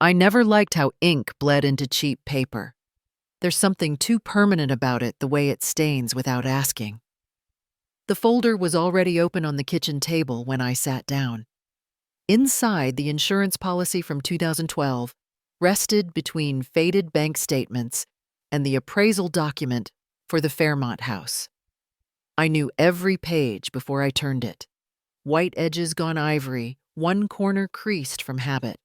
I never liked how ink bled into cheap paper. There's something too permanent about it, the way it stains without asking. The folder was already open on the kitchen table when I sat down. Inside, the insurance policy from 2012 rested between faded bank statements and the appraisal document for the Fairmont house. I knew every page before I turned it. White edges gone ivory, one corner creased from habit.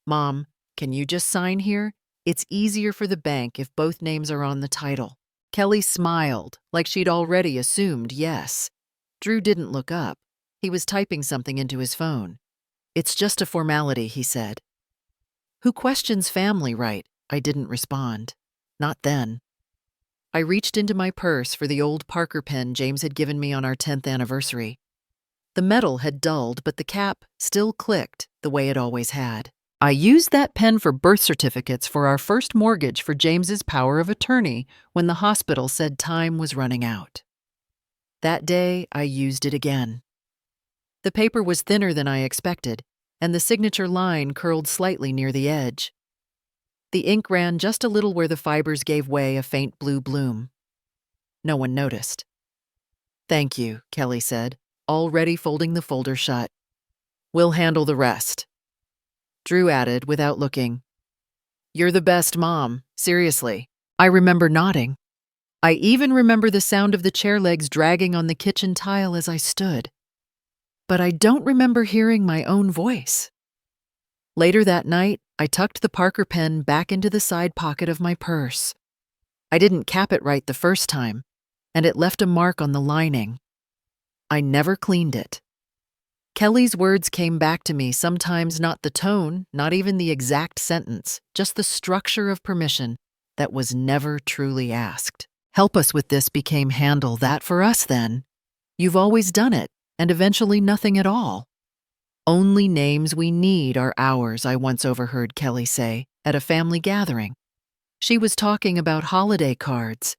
"Mom, can you just sign here? It's easier for the bank if both names are on the title." Kelly smiled, like she'd already assumed yes. Drew didn't look up. He was typing something into his phone. "It's just a formality," he said. "Who questions family right?" I didn't respond. Not then. I reached into my purse for the old Parker pen James had given me on our 10th anniversary. The metal had dulled, but the cap still clicked the way it always had. I used that pen for birth certificates for our first mortgage for James's power of attorney when the hospital said time was running out. That day, I used it again. The paper was thinner than I expected, and the signature line curled slightly near the edge. The ink ran just a little where the fibers gave way a faint blue bloom. No one noticed. "Thank you," Kelly said, already folding the folder shut. "We'll handle the rest." Drew added without looking, "You're the best mom, seriously." I remember nodding. I even remember the sound of the chair legs dragging on the kitchen tile as I stood. But I don't remember hearing my own voice. Later that night, I tucked the Parker pen back into the side pocket of my purse. I didn't cap it right the first time, and it left a mark on the lining. I never cleaned it. Kelly's words came back to me, sometimes not the tone, not even the exact sentence, just the structure of permission that was never truly asked. "Help us with this" became "handle that for us then. You've always done it, and eventually nothing at all." "Only names we need are ours," I once overheard Kelly say at a family gathering. She was talking about holiday cards.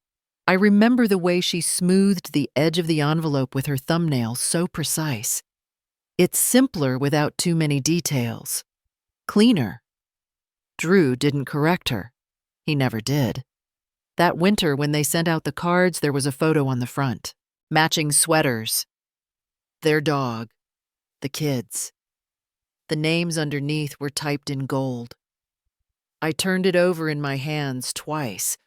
I remember the way she smoothed the edge of the envelope with her thumbnail, so precise. It's simpler without too many details. Cleaner. Drew didn't correct her. He never did. That winter, when they sent out the cards, there was a photo on the front. Matching sweaters. Their dog. The kids. The names underneath were typed in gold. I turned it over in my hands twice,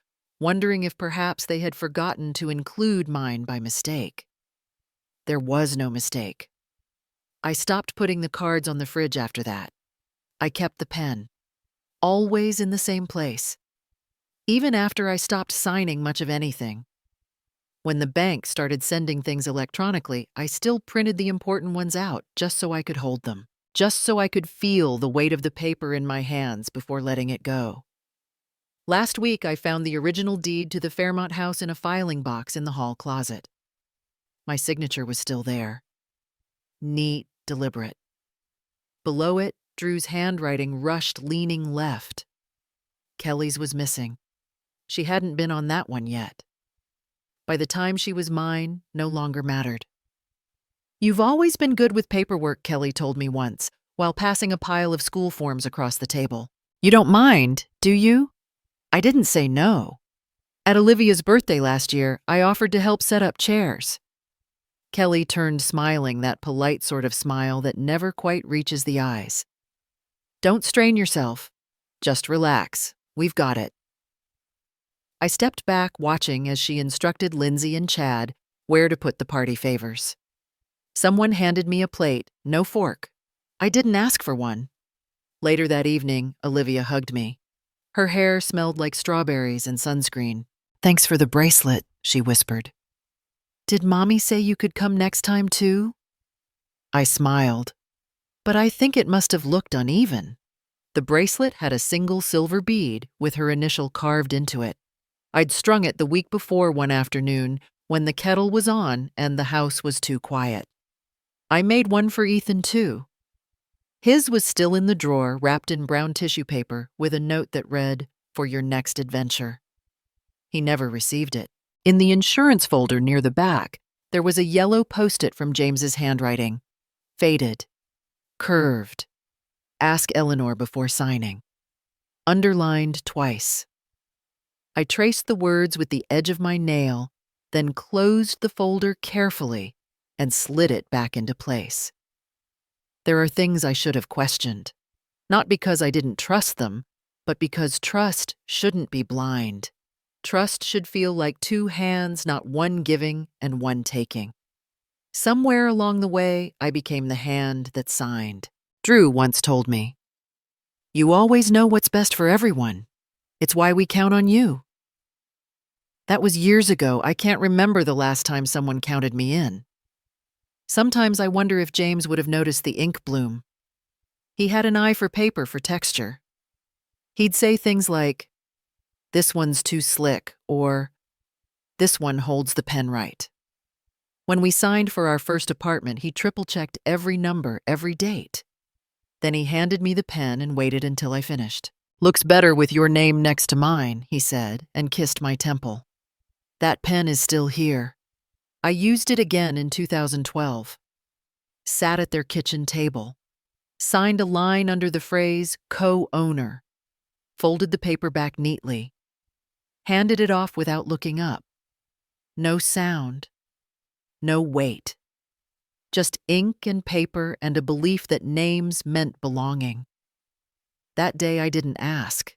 wondering if perhaps they had forgotten to include mine by mistake. There was no mistake. I stopped putting the cards on the fridge after that. I kept the pen, always in the same place, even after I stopped signing much of anything. When the bank started sending things electronically, I still printed the important ones out just so I could hold them, just so I could feel the weight of the paper in my hands before letting it go. Last week, I found the original deed to the Fairmont house in a filing box in the hall closet. My signature was still there. Neat, deliberate. Below it, Drew's handwriting rushed leaning left. Kelly's was missing. She hadn't been on that one yet. By the time she was mine, no longer mattered. "You've always been good with paperwork," Kelly told me once, while passing a pile of school forms across the table. "You don't mind, do you?" I didn't say no. At Olivia's birthday last year, I offered to help set up chairs. Kelly turned smiling, that polite sort of smile that never quite reaches the eyes. "Don't strain yourself. Just relax. We've got it." I stepped back, watching as she instructed Lindsay and Chad where to put the party favors. Someone handed me a plate, no fork. I didn't ask for one. Later that evening, Olivia hugged me. Her hair smelled like strawberries and sunscreen. "Thanks for the bracelet," she whispered. "Did Mommy say you could come next time too?" I smiled, but I think it must have looked uneven. The bracelet had a single silver bead with her initial carved into it. I'd strung it the week before one afternoon when the kettle was on and the house was too quiet. I made one for Ethan too. His was still in the drawer, wrapped in brown tissue paper with a note that read, "For your next adventure." He never received it. In the insurance folder near the back, there was a yellow post-it from James's handwriting. Faded. Curved. Ask Eleanor before signing. Underlined twice. I traced the words with the edge of my nail, then closed the folder carefully and slid it back into place. There are things I should have questioned, not because I didn't trust them, but because trust shouldn't be blind. Trust should feel like two hands, not one giving and one taking. Somewhere along the way, I became the hand that signed. Drew once told me, "You always know what's best for everyone. It's why we count on you." That was years ago. I can't remember the last time someone counted me in. Sometimes I wonder if James would have noticed the ink bloom. He had an eye for paper for texture. He'd say things like, "This one's too slick," or "This one holds the pen right." When we signed for our first apartment, he triple-checked every number, every date. Then he handed me the pen and waited until I finished. "Looks better with your name next to mine," he said, and kissed my temple. That pen is still here. I used it again in 2012. Sat at their kitchen table. Signed a line under the phrase co-owner. Folded the paper back neatly. Handed it off without looking up. No sound. No weight. Just ink and paper and a belief that names meant belonging. That day I didn't ask.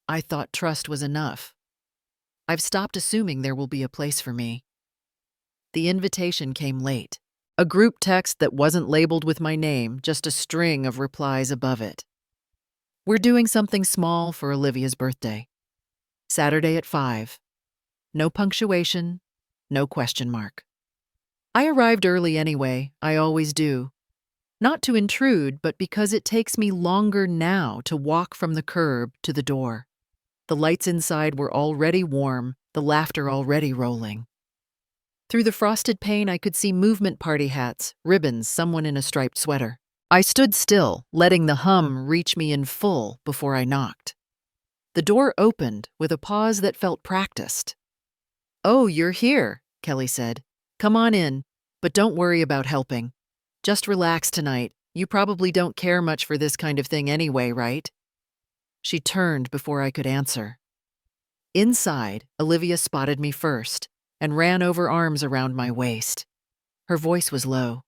I thought trust was enough. I've stopped assuming there will be a place for me. The invitation came late. A group text that wasn't labeled with my name, just a string of replies above it. "We're doing something small for Olivia's birthday. Saturday at 5. No punctuation, no question mark." I arrived early anyway, I always do. Not to intrude, but because it takes me longer now to walk from the curb to the door. The lights inside were already warm, the laughter already rolling. Through the frosted pane, I could see movement party hats, ribbons, someone in a striped sweater. I stood still, letting the hum reach me in full before I knocked. The door opened with a pause that felt practiced. "Oh, you're here," Kelly said. "Come on in, but don't worry about helping. Just relax tonight. You probably don't care much for this kind of thing anyway, right?" She turned before I could answer. Inside, Olivia spotted me first and ran over arms around my waist. Her voice was low.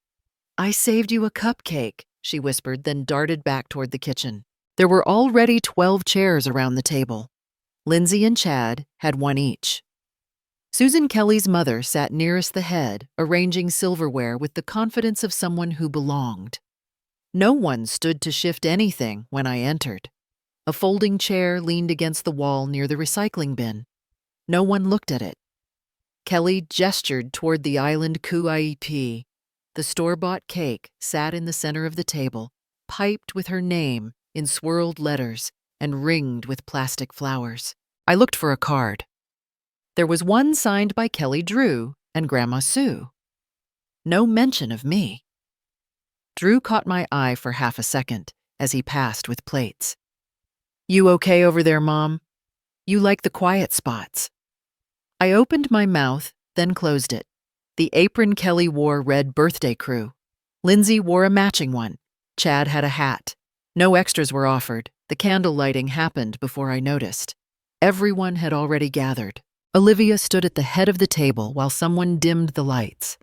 "I saved you a cupcake," she whispered, then darted back toward the kitchen. There were already 12 chairs around the table. Lindsay and Chad had one each. Susan Kelly's mother sat nearest the head, arranging silverware with the confidence of someone who belonged. No one stood to shift anything when I entered. A folding chair leaned against the wall near the recycling bin. No one looked at it. Kelly gestured toward the Island Coup. The store-bought cake sat in the center of the table, piped with her name in swirled letters and ringed with plastic flowers. I looked for a card. There was one signed by Kelly Drew and Grandma Sue. No mention of me. Drew caught my eye for half a second as he passed with plates. "You okay over there, Mom? You like the quiet spots." I opened my mouth, then closed it. The apron Kelly wore read birthday crew. Lindsay wore a matching one. Chad had a hat. No extras were offered. The candle lighting happened before I noticed. Everyone had already gathered. Olivia stood at the head of the table while someone dimmed the lights.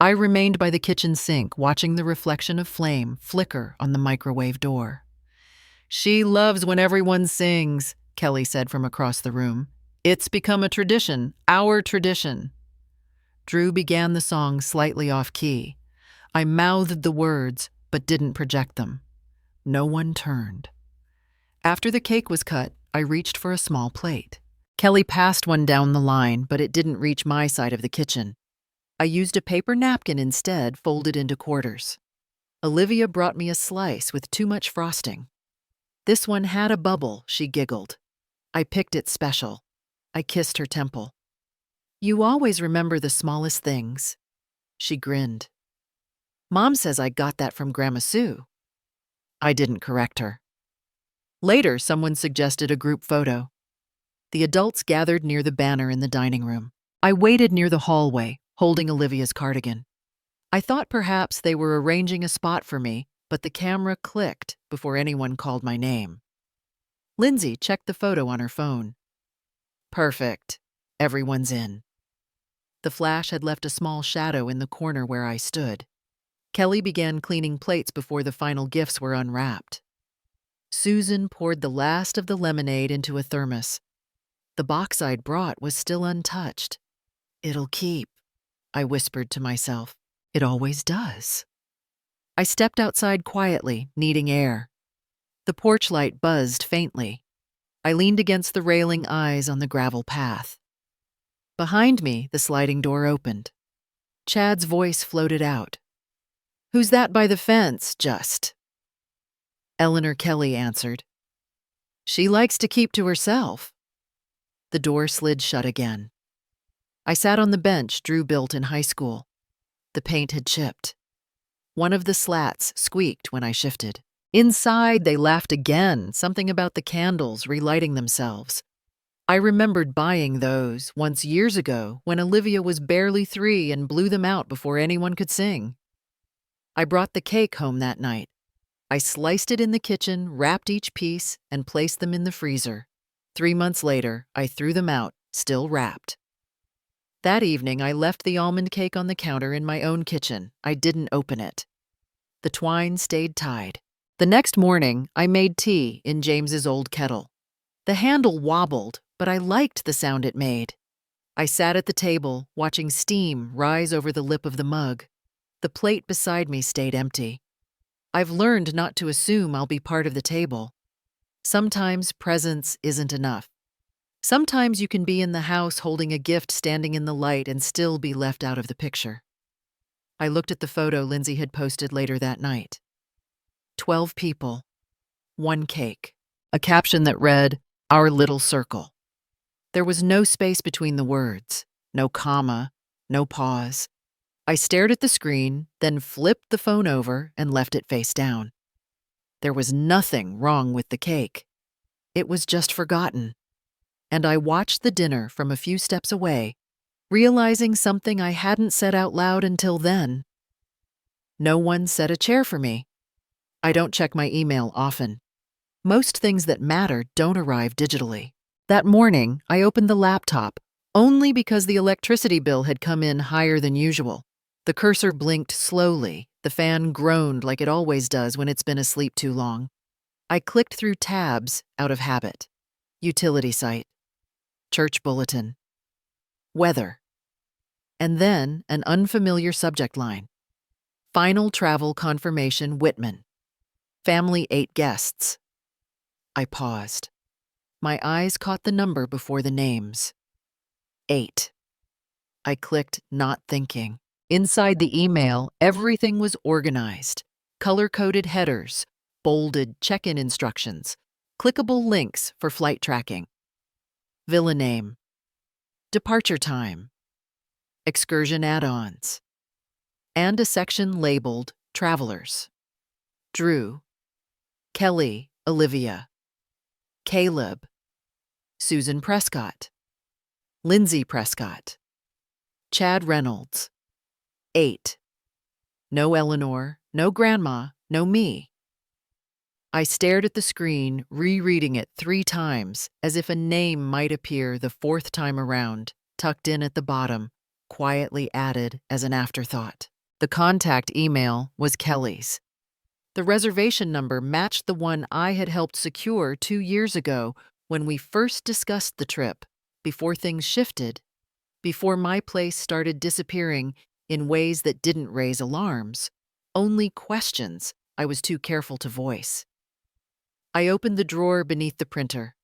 I remained by the kitchen sink, watching the reflection of flame flicker on the microwave door. "She loves when everyone sings," Kelly said from across the room. "It's become a tradition, our tradition." Drew began the song slightly off-key. I mouthed the words, but didn't project them. No one turned. After the cake was cut, I reached for a small plate. Kelly passed one down the line, but it didn't reach my side of the kitchen. I used a paper napkin instead, folded into quarters. Olivia brought me a slice with too much frosting. "This one had a bubble," she giggled. I picked it special. I kissed her temple. "You always remember the smallest things." She grinned. "Mom says I got that from Grandma Sue." I didn't correct her. Later, someone suggested a group photo. The adults gathered near the banner in the dining room. I waited near the hallway, holding Olivia's cardigan. I thought perhaps they were arranging a spot for me, but the camera clicked before anyone called my name. Lindsay checked the photo on her phone. Perfect. Everyone's in. The flash had left a small shadow in the corner where I stood. Kelly began cleaning plates before the final gifts were unwrapped. Susan poured the last of the lemonade into a thermos. The box I'd brought was still untouched. It'll keep, I whispered to myself. It always does. I stepped outside quietly, needing air. The porch light buzzed faintly. I leaned against the railing, eyes on the gravel path. Behind me, the sliding door opened. Chad's voice floated out. "Who's that by the fence, just?" Eleanor Kelly answered. "She likes to keep to herself." The door slid shut again. I sat on the bench Drew built in high school. The paint had chipped. One of the slats squeaked when I shifted. Inside, they laughed again, something about the candles relighting themselves. I remembered buying those once years ago when Olivia was barely 3 and blew them out before anyone could sing. I brought the cake home that night. I sliced it in the kitchen, wrapped each piece, and placed them in the freezer. 3 months later, I threw them out, still wrapped. That evening, I left the almond cake on the counter in my own kitchen. I didn't open it. The twine stayed tied. The next morning, I made tea in James's old kettle. The handle wobbled, but I liked the sound it made. I sat at the table, watching steam rise over the lip of the mug. The plate beside me stayed empty. I've learned not to assume I'll be part of the table. Sometimes presence isn't enough. Sometimes you can be in the house holding a gift standing in the light and still be left out of the picture. I looked at the photo Lindsay had posted later that night. 12 people, 1 cake, a caption that read, "Our little circle." There was no space between the words, no comma, no pause. I stared at the screen, then flipped the phone over and left it face down. There was nothing wrong with the cake. It was just forgotten. And I watched the dinner from a few steps away, realizing something I hadn't said out loud until then. No one set a chair for me. I don't check my email often. Most things that matter don't arrive digitally. That morning, I opened the laptop, only because the electricity bill had come in higher than usual. The cursor blinked slowly. The fan groaned like it always does when it's been asleep too long. I clicked through tabs out of habit. Utility site. Church bulletin. Weather. And then an unfamiliar subject line. Final travel confirmation, Whitman. Family 8 guests. I paused. My eyes caught the number before the names. 8. I clicked, not thinking. Inside the email, everything was organized. Color-coded headers, bolded check-in instructions, clickable links for flight tracking. Villa name. Departure time. Excursion add-ons. And a section labeled Travelers. Drew. Kelly, Olivia. Caleb. Susan Prescott. Lindsay Prescott. Chad Reynolds. 8. No Eleanor, no Grandma, no me. I stared at the screen, rereading it 3 times, as if a name might appear the 4th time around, tucked in at the bottom, quietly added as an afterthought. The contact email was Kelly's. The reservation number matched the one I had helped secure 2 years ago when we first discussed the trip, before things shifted, before my place started disappearing in ways that didn't raise alarms, only questions I was too careful to voice. I opened the drawer beneath the printer.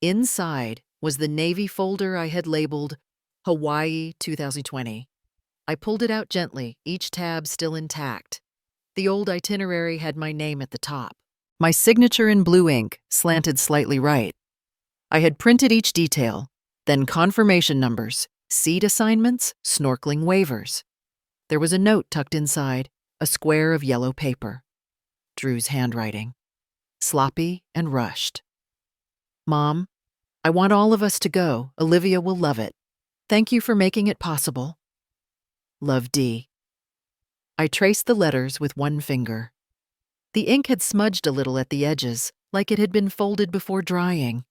Inside was the navy folder I had labeled Hawaii 2020. I pulled it out gently, each tab still intact. The old itinerary had my name at the top. My signature in blue ink slanted slightly right. I had printed each detail, then confirmation numbers, seat assignments, snorkeling waivers. There was a note tucked inside, a square of yellow paper. Drew's handwriting. Sloppy and rushed. "Mom, I want all of us to go. Olivia will love it. Thank you for making it possible. Love, D." I traced the letters with one finger. The ink had smudged a little at the edges, like it had been folded before drying.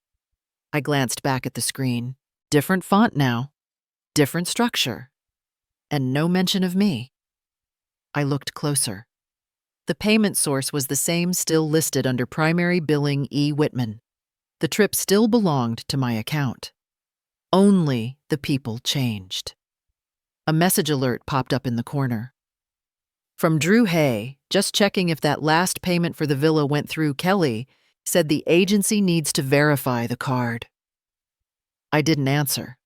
I glanced back at the screen. Different font now, different structure, and no mention of me. I looked closer. The payment source was the same, still listed under Primary Billing E. Whitman. The trip still belonged to my account. Only the people changed. A message alert popped up in the corner. From Drew Hay, just checking if that last payment for the villa went through. Kelly said the agency needs to verify the card. I didn't answer.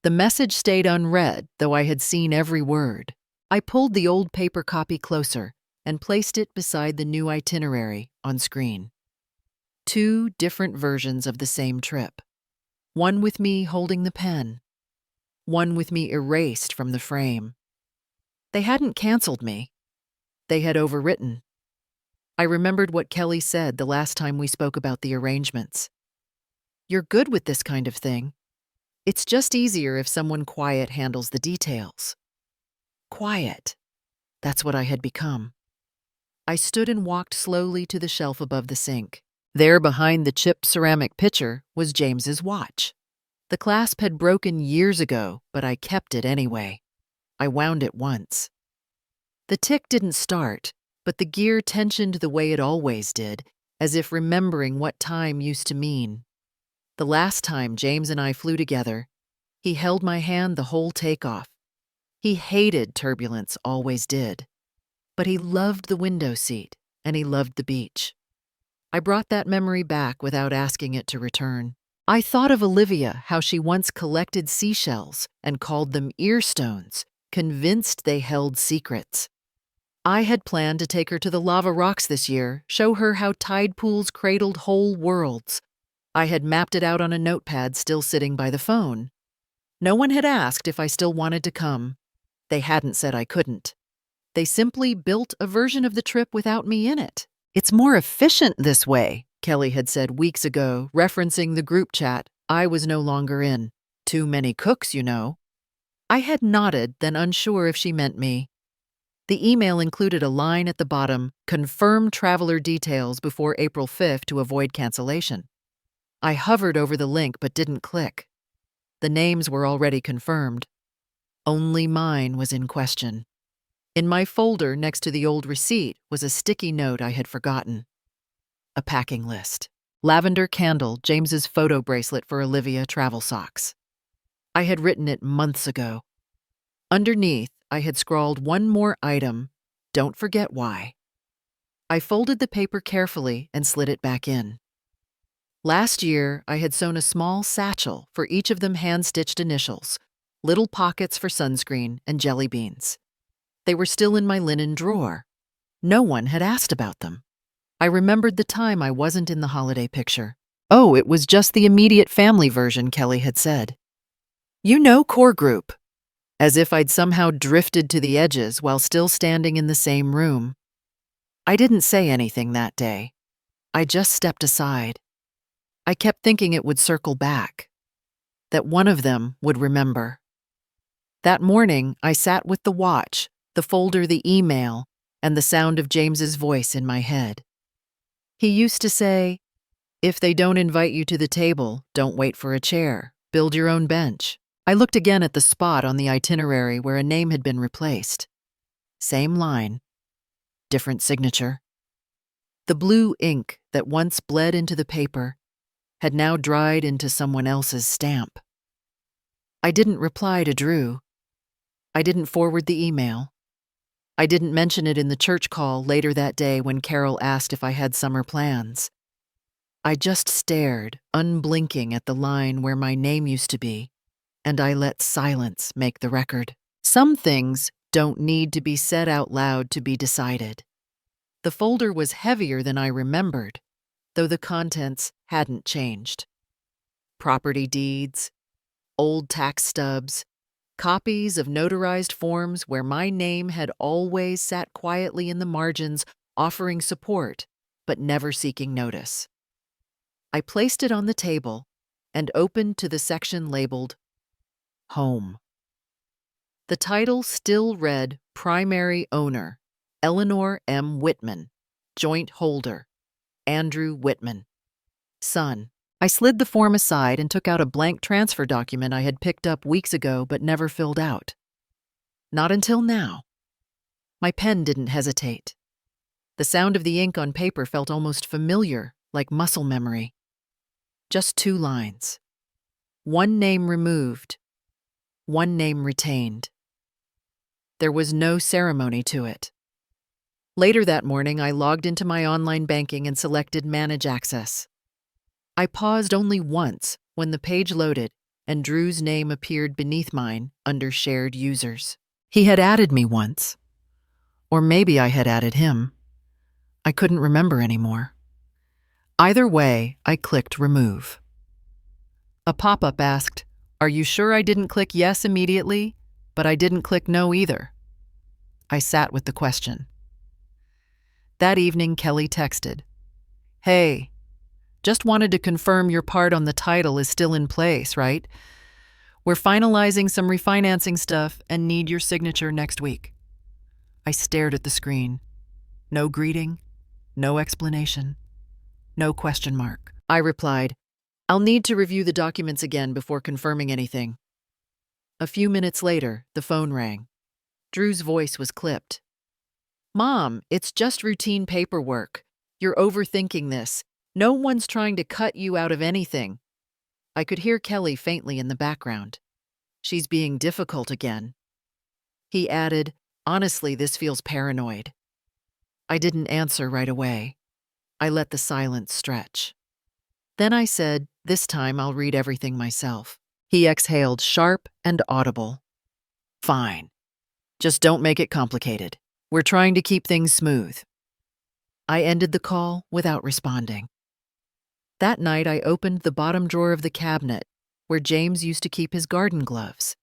The message stayed unread, though I had seen every word. I pulled the old paper copy closer and placed it beside the new itinerary on screen. 2 different versions of the same trip. One with me holding the pen. One with me erased from the frame. They hadn't canceled me. They had overwritten. I remembered what Kelly said the last time we spoke about the arrangements. You're good with this kind of thing. It's just easier if someone quiet handles the details. Quiet. That's what I had become. I stood and walked slowly to the shelf above the sink. There, behind the chipped ceramic pitcher, was James's watch. The clasp had broken years ago, but I kept it anyway. I wound it once. The tick didn't start, but the gear tensioned the way it always did, as if remembering what time used to mean. The last time James and I flew together, he held my hand the whole takeoff. He hated turbulence, always did. But he loved the window seat, and he loved the beach. I brought that memory back without asking it to return. I thought of Olivia, how she once collected seashells and called them earstones, convinced they held secrets. I had planned to take her to the lava rocks this year, show her how tide pools cradled whole worlds. I had mapped it out on a notepad still sitting by the phone. No one had asked if I still wanted to come. They hadn't said I couldn't. They simply built a version of the trip without me in it. It's more efficient this way, Kelly had said weeks ago, referencing the group chat I was no longer in. Too many cooks, you know. I had nodded, then unsure if she meant me. The email included a line at the bottom, confirm traveler details before April 5th to avoid cancellation. I hovered over the link but didn't click. The names were already confirmed. Only mine was in question. In my folder next to the old receipt was a sticky note I had forgotten. A packing list. Lavender candle, James's photo bracelet for Olivia, travel socks. I had written it months ago. Underneath, I had scrawled one more item, don't forget why. I folded the paper carefully and slid it back in. Last year, I had sewn a small satchel for each of them hand-stitched initials, little pockets for sunscreen and jelly beans. They were still in my linen drawer. No one had asked about them. I remembered the time I wasn't in the holiday picture. Oh, it was just the immediate family version, Kelly had said. You know, core group. As if I'd somehow drifted to the edges while still standing in the same room. I didn't say anything that day. I just stepped aside. I kept thinking it would circle back, that one of them would remember. That morning, I sat with the watch, the folder, the email, and the sound of James's voice in my head. He used to say, if they don't invite you to the table, don't wait for a chair, build your own bench. I looked again at the spot on the itinerary where a name had been replaced. Same line, different signature. The blue ink that once bled into the paper had now dried into someone else's stamp. I didn't reply to Drew. I didn't forward the email. I didn't mention it in the church call later that day when Carol asked if I had summer plans. I just stared, unblinking, at the line where my name used to be, and I let silence make the record. Some things don't need to be said out loud to be decided. The folder was heavier than I remembered, though the contents hadn't changed. Property deeds, old tax stubs, copies of notarized forms where my name had always sat quietly in the margins, offering support, but never seeking notice. I placed it on the table and opened to the section labeled Home. The title still read Primary Owner, Eleanor M. Whitman, joint holder, Andrew Whitman. Son. I slid the form aside and took out a blank transfer document I had picked up weeks ago but never filled out. Not until now. My pen didn't hesitate. The sound of the ink on paper felt almost familiar, like muscle memory. Just 2 lines. One name removed, one name retained. There was no ceremony to it. Later that morning, I logged into my online banking and selected Manage Access. I paused only once when the page loaded and Drew's name appeared beneath mine under Shared Users. He had added me once. Or maybe I had added him. I couldn't remember anymore. Either way, I clicked Remove. A pop-up asked, "Are you sure I didn't click yes immediately?" But I didn't click no either. I sat with the question. That evening, Kelly texted, "Hey, just wanted to confirm your part on the title is still in place, right? We're finalizing some refinancing stuff and need your signature next week." I stared at the screen. No greeting, no explanation, no question mark. I replied, "I'll need to review the documents again before confirming anything." A few minutes later, the phone rang. Drew's voice was clipped. "Mom, it's just routine paperwork. You're overthinking this. No one's trying to cut you out of anything." I could hear Kelly faintly in the background. "She's being difficult again." He added, "Honestly, this feels paranoid." I didn't answer right away. I let the silence stretch. Then I said, "This time I'll read everything myself." He exhaled, sharp and audible. "Fine. Just don't make it complicated. We're trying to keep things smooth." I ended the call without responding. That night, I opened the bottom drawer of the cabinet where James used to keep his garden gloves.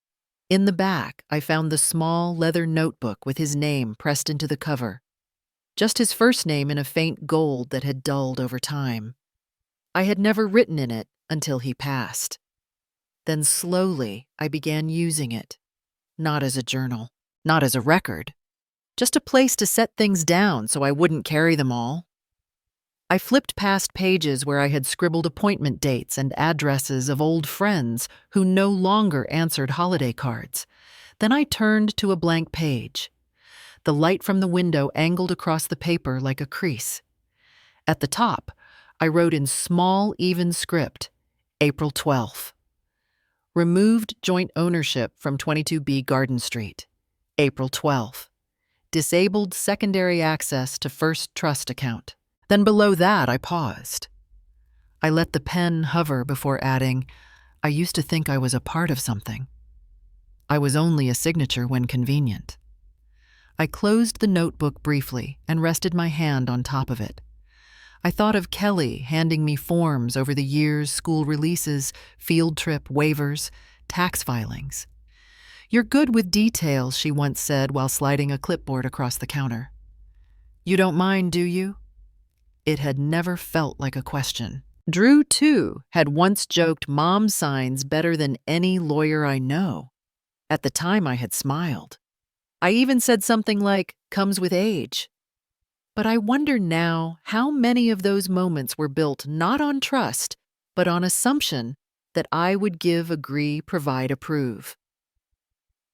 In the back, I found the small leather notebook with his name pressed into the cover. Just his first name in a faint gold that had dulled over time. I had never written in it until he passed. Then slowly, I began using it. Not as a journal, not as a record. Just a place to set things down so I wouldn't carry them all. I flipped past pages where I had scribbled appointment dates and addresses of old friends who no longer answered holiday cards. Then I turned to a blank page. The light from the window angled across the paper like a crease. At the top, I wrote in small, even script, April 12th. Removed joint ownership from 22B Garden Street, April 12th. Disabled secondary access to First Trust account. Then below that, I paused. I let the pen hover before adding, "I used to think I was a part of something. I was only a signature when convenient." I closed the notebook briefly and rested my hand on top of it. I thought of Kelly handing me forms over the years, school releases, field trip waivers, tax filings. "You're good with details," she once said while sliding a clipboard across the counter. "You don't mind, do you?" It had never felt like a question. Drew, too, had once joked Mom signs better than any lawyer I know. At the time, I had smiled. I even said something like, "Comes with age." But I wonder now how many of those moments were built not on trust, but on assumption that I would give, agree, provide, approve.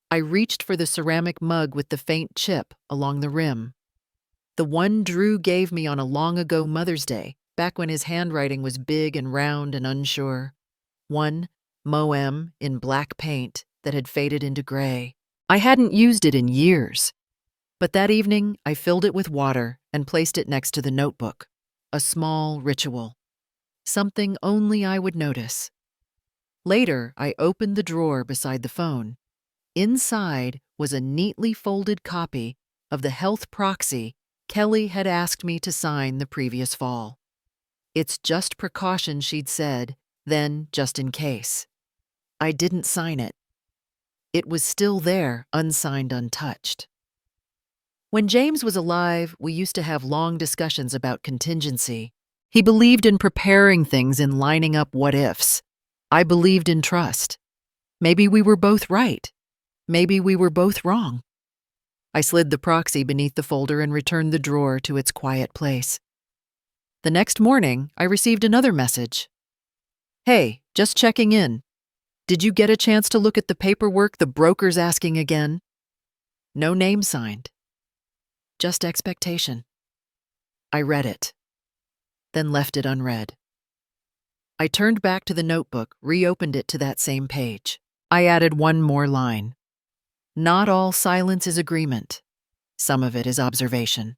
I reached for the ceramic mug with the faint chip along the rim. The one Drew gave me on a long-ago Mother's Day, back when his handwriting was big and round and unsure. One, Moem, in black paint that had faded into gray. I hadn't used it in years. But that evening, I filled it with water and placed it next to the notebook. A small ritual. Something only I would notice. Later, I opened the drawer beside the phone. Inside was a neatly folded copy of the health proxy Kelly had asked me to sign the previous fall. "It's just precaution," she'd said, then just in case. I didn't sign it. It was still there, unsigned, untouched. When James was alive, we used to have long discussions about contingency. He believed in preparing things and lining up what-ifs. I believed in trust. Maybe we were both right. Maybe we were both wrong. I slid the proxy beneath the folder and returned the drawer to its quiet place. The next morning, I received another message. Hey, just checking in. Did you get a chance to look at the paperwork the broker's asking again? No name signed. Just expectation. I read it, then left it unread. I turned back to the notebook, reopened it to that same page. I added one more line. Not all silence is agreement. Some of it is observation.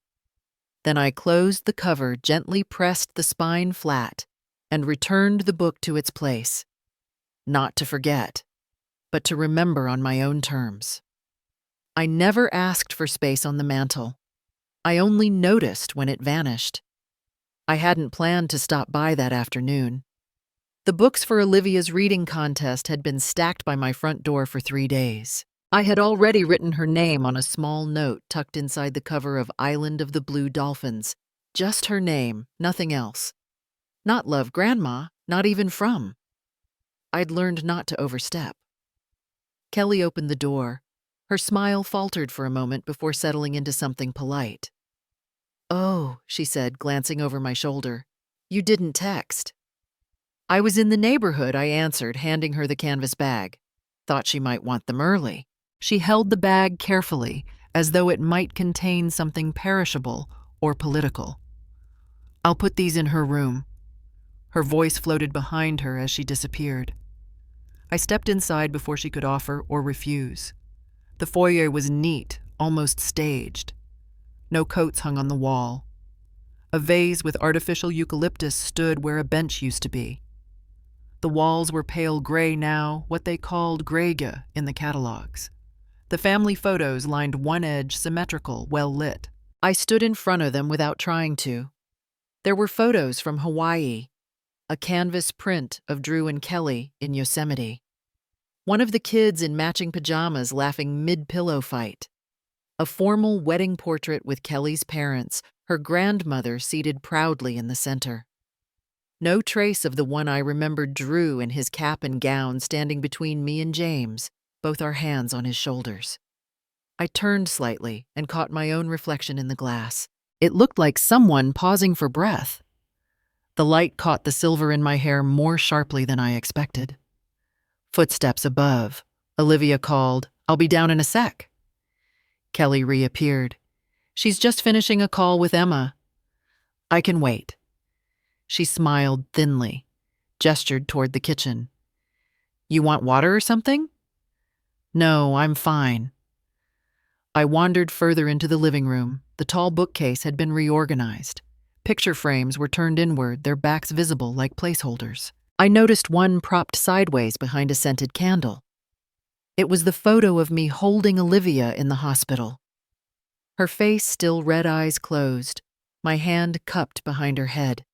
Then I closed the cover, gently pressed the spine flat, and returned the book to its place. Not to forget, but to remember on my own terms. I never asked for space on the mantel. I only noticed when it vanished. I hadn't planned to stop by that afternoon. The books for Olivia's reading contest had been stacked by my front door for 3 days. I had already written her name on a small note tucked inside the cover of Island of the Blue Dolphins. Just her name, nothing else. Not love Grandma, not even from. I'd learned not to overstep. Kelly opened the door. Her smile faltered for a moment before settling into something polite. Oh, she said, glancing over my shoulder. You didn't text. I was in the neighborhood, I answered, handing her the canvas bag. Thought she might want them early. She held the bag carefully, as though it might contain something perishable or political. I'll put these in her room. Her voice floated behind her as she disappeared. I stepped inside before she could offer or refuse. The foyer was neat, almost staged. No coats hung on the wall. A vase with artificial eucalyptus stood where a bench used to be. The walls were pale gray now, what they called greyga in the catalogs. The family photos lined one edge symmetrical, well lit. I stood in front of them without trying to. There were photos from Hawaii, a canvas print of Drew and Kelly in Yosemite. One of the kids in matching pajamas laughing mid-pillow fight. A formal wedding portrait with Kelly's parents, her grandmother seated proudly in the center. No trace of the one I remembered Drew in his cap and gown standing between me and James, both our hands on his shoulders. I turned slightly and caught my own reflection in the glass. It looked like someone pausing for breath. The light caught the silver in my hair more sharply than I expected. Footsteps above. Olivia called, I'll be down in a sec. Kelly reappeared. She's just finishing a call with Emma. I can wait. She smiled thinly, gestured toward the kitchen. You want water or something? No, I'm fine. I wandered further into the living room. The tall bookcase had been reorganized. Picture frames were turned inward, their backs visible like placeholders. I noticed one propped sideways behind a scented candle. It was the photo of me holding Olivia in the hospital. Her face still red eyes closed, my hand cupped behind her head.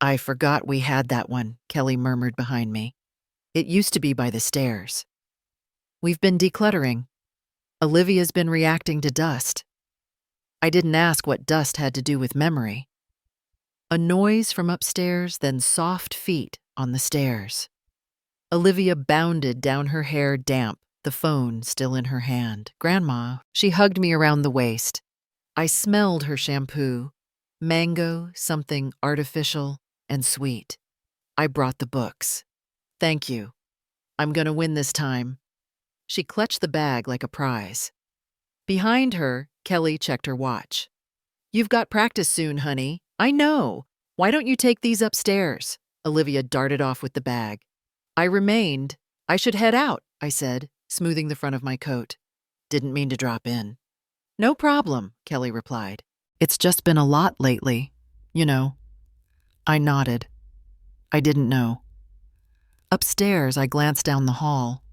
I forgot we had that one, Kelly murmured behind me. It used to be by the stairs. We've been decluttering. Olivia's been reacting to dust. I didn't ask what dust had to do with memory. A noise from upstairs, then soft feet on the stairs. Olivia bounded down, her hair damp, the phone still in her hand. Grandma, she hugged me around the waist. I smelled her shampoo. Mango, something artificial and sweet. I brought the books. Thank you. I'm gonna win this time. She clutched the bag like a prize. Behind her, Kelly checked her watch. You've got practice soon, honey. I know. Why don't you take these upstairs? Olivia darted off with the bag. I remained. I should head out, I said, smoothing the front of my coat. Didn't mean to drop in. No problem, Kelly replied. It's just been a lot lately, you know. I nodded. I didn't know. Upstairs, I glanced down the hall.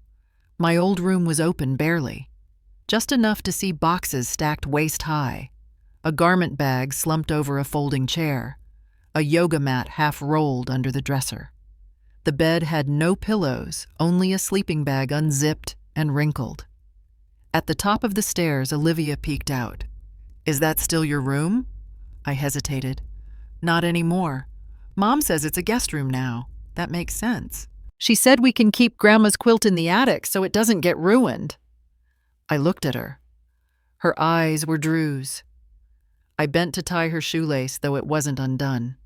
My old room was open barely, just enough to see boxes stacked waist-high, a garment bag slumped over a folding chair, a yoga mat half rolled under the dresser. The bed had no pillows, only a sleeping bag unzipped and wrinkled. At the top of the stairs, Olivia peeked out. Is that still your room? I hesitated. Not anymore. Mom says it's a guest room now. That makes sense. She said we can keep Grandma's quilt in the attic so it doesn't get ruined. I looked at her. Her eyes were Drew's. I bent to tie her shoelace, though it wasn't undone.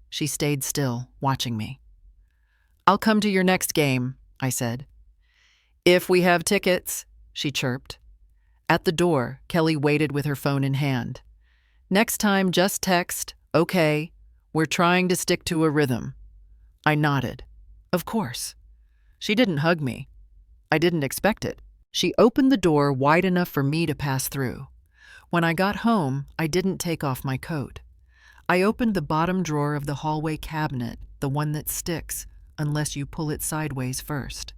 She stayed still, watching me. "I'll come to your next game," I said. "If we have tickets," she chirped. At the door, Kelly waited with her phone in hand. "Next time, just text, 'Okay, we're trying to stick to a rhythm.'" I nodded. Of course. She didn't hug me. I didn't expect it. She opened the door wide enough for me to pass through. When I got home, I didn't take off my coat. I opened the bottom drawer of the hallway cabinet, the one that sticks unless you pull it sideways first.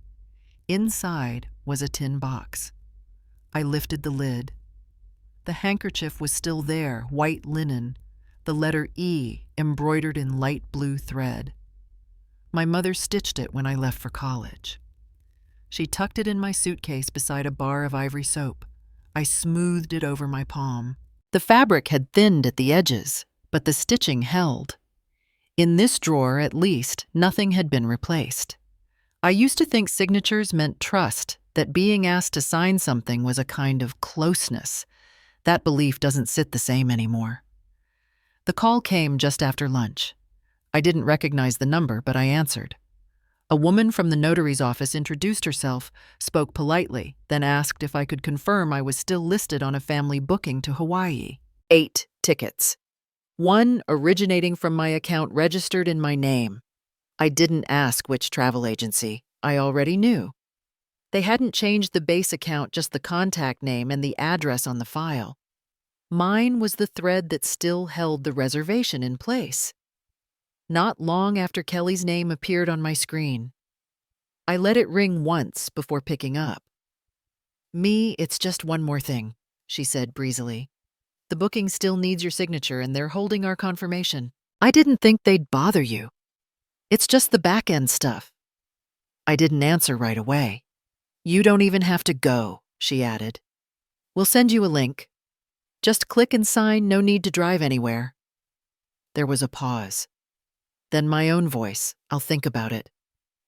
Inside was a tin box. I lifted the lid. The handkerchief was still there, white linen, the letter E embroidered in light blue thread. My mother stitched it when I left for college. She tucked it in my suitcase beside a bar of ivory soap. I smoothed it over my palm. The fabric had thinned at the edges, but the stitching held. In this drawer, at least, nothing had been replaced. I used to think signatures meant trust, that being asked to sign something was a kind of closeness. That belief doesn't sit the same anymore. The call came just after lunch. I didn't recognize the number, but I answered. A woman from the notary's office introduced herself, spoke politely, then asked if I could confirm I was still listed on a family booking to Hawaii. 8 tickets. 1 originating from my account registered in my name. I didn't ask which travel agency. I already knew. They hadn't changed the base account, just the contact name and the address on the file. Mine was the thread that still held the reservation in place. Not long after Kelly's name appeared on my screen, I let it ring once before picking up. "Me, it's just one more thing," she said breezily. "The booking still needs your signature and they're holding our confirmation. I didn't think they'd bother you. It's just the back-end stuff." I didn't answer right away. "You don't even have to go," she added. "We'll send you a link. Just click and sign, no need to drive anywhere." There was a pause. Then my own voice, "I'll think about it.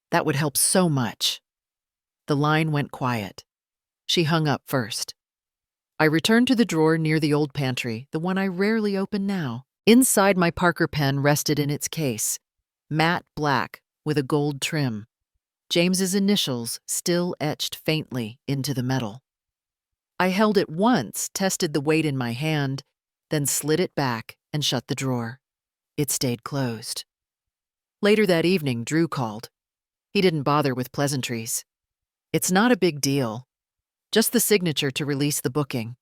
That would help so much." The line went quiet. She hung up first. I returned to the drawer near the old pantry, the one I rarely open now. Inside, my Parker pen rested in its case, matte black with a gold trim. James's initials still etched faintly into the metal. I held it once, tested the weight in my hand, then slid it back and shut the drawer. It stayed closed. Later that evening, Drew called. He didn't bother with pleasantries. "It's not a big deal. Just the signature to release the booking.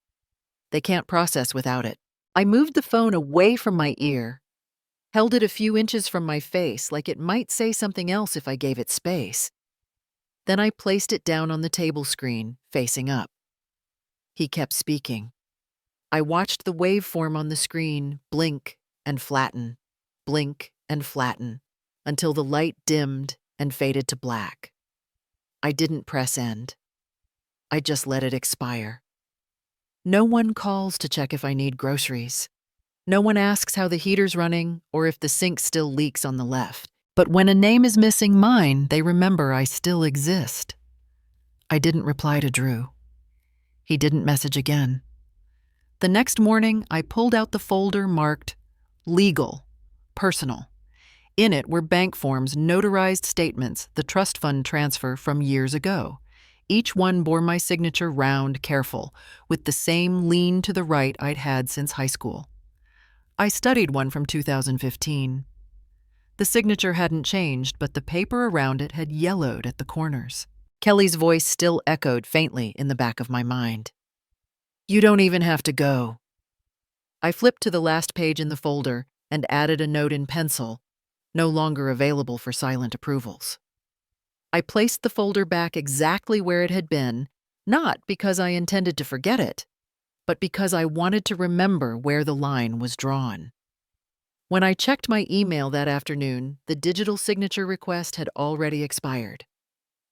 They can't process without it." I moved the phone away from my ear, held it a few inches from my face like it might say something else if I gave it space. Then I placed it down on the table screen, facing up. He kept speaking. I watched the waveform on the screen blink and flatten, until the light dimmed and faded to black. I didn't press end. I just let it expire. No one calls to check if I need groceries. No one asks how the heater's running or if the sink still leaks on the left. But when a name is missing mine, they remember I still exist. I didn't reply to Drew. He didn't message again. The next morning, I pulled out the folder marked Legal, Personal. In it were bank forms, notarized statements, the trust fund transfer from years ago. Each one bore my signature round, careful, with the same lean to the right I'd had since high school. I studied one from 2015. The signature hadn't changed, but the paper around it had yellowed at the corners. Kelly's voice still echoed faintly in the back of my mind. "You don't even have to go." I flipped to the last page in the folder and added a note in pencil, no longer available for silent approvals. I placed the folder back exactly where it had been, not because I intended to forget it, but because I wanted to remember where the line was drawn. When I checked my email that afternoon, the digital signature request had already expired.